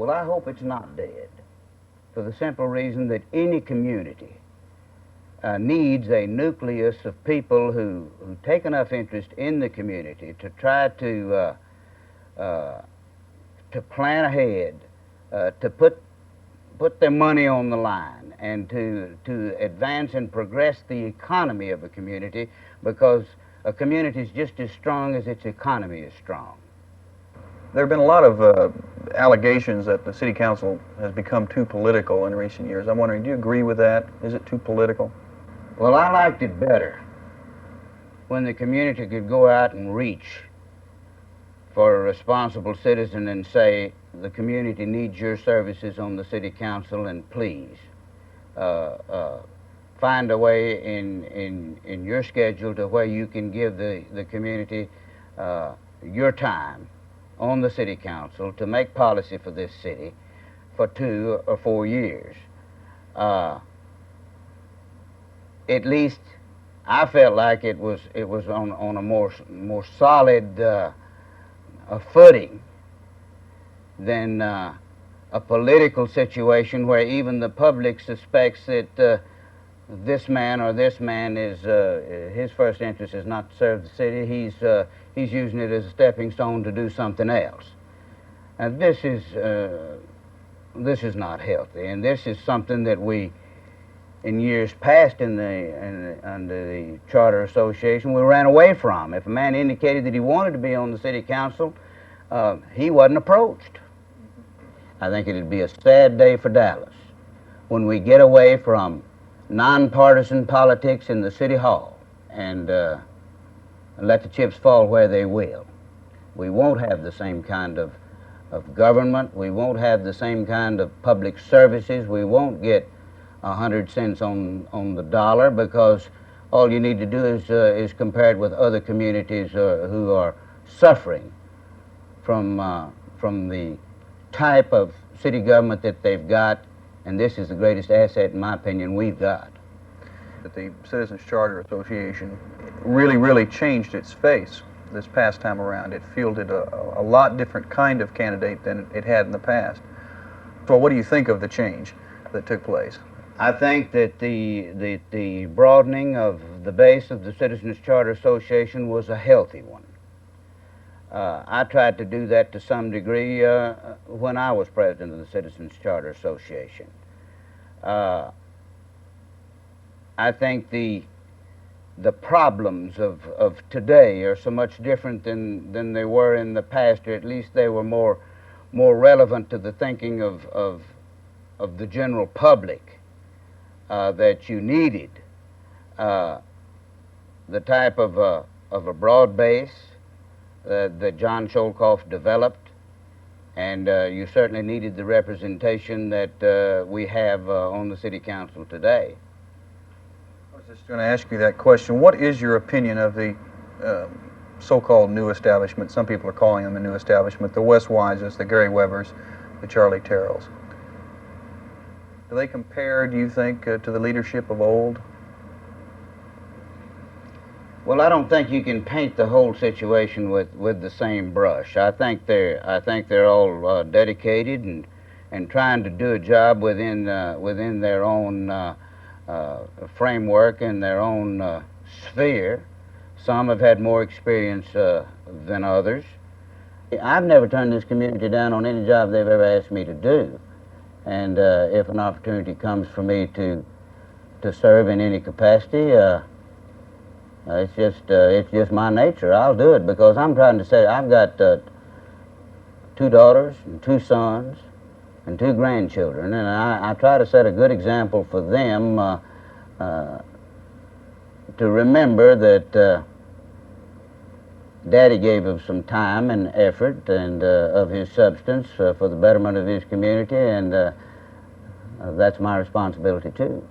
Well, I hope it's not dead, for the simple reason that any community needs a nucleus of people who take enough interest in the community to try to plan ahead, to put their money on the line, and to advance and progress the economy of a community, because a community is just as strong as its economy is strong. There have been a lot of allegations that the city council has become too political in recent years. I'm wondering, do you agree with that? Is it too political? Well, I liked it better when the community could go out and reach for a responsible citizen and say, the community needs your services on the city council, and please find a way in your schedule to where you can give the community your time on the city council to make policy for this city for 2 or 4 years. At least I felt like it was on a more solid a footing than a political situation where even the public suspects that this man or this man is his first interest is not to serve the city. He's using it as a stepping stone to do something else. And this is not healthy, and this is something that we, in years past under the Charter Association, we ran away from. If a man indicated that he wanted to be on the city council, he wasn't approached. I think it'd be a sad day for Dallas when we get away from nonpartisan politics in the city hall and let the chips fall where they will. We won't have the same kind of government. We won't have the same kind of public services. We won't get 100 cents on the dollar, because all you need to do is compare it with other communities who are suffering from the type of city government that they've got, and this is the greatest asset, in my opinion, we've got. That the Citizens Charter Association really changed its face this past time around. It fielded a lot different kind of candidate than it had in the past. So what do you think of the change that took place? I think that the broadening of the base of the Citizens Charter Association was a healthy one. I tried to do that to some degree when I was president of the Citizens Charter Association. I think the problems of today are so much different than they were in the past, or at least they were more relevant to the thinking of the general public, that you needed the type of a broad base that John Sholkoff developed, and you certainly needed the representation that we have on the city council today. I was just going to ask you that question. What is your opinion of the so-called new establishment? Some people are calling them a new establishment, the Wes Wises, the Gary Webbers, the Charlie Terrells. Do they compare, do you think, to the leadership of old? Well, I don't think you can paint the whole situation with the same brush. I think they're all dedicated and trying to do a job within their own framework and their own sphere. Some have had more experience than others. I've never turned this community down on any job they've ever asked me to do, and if an opportunity comes for me to serve in any capacity, it's just my nature. I'll do it, because I'm trying to say I've got 2 daughters and 2 sons and 2 grandchildren, and I try to set a good example for them to remember that Daddy gave of some time and effort and of his substance for the betterment of his community, and that's my responsibility too.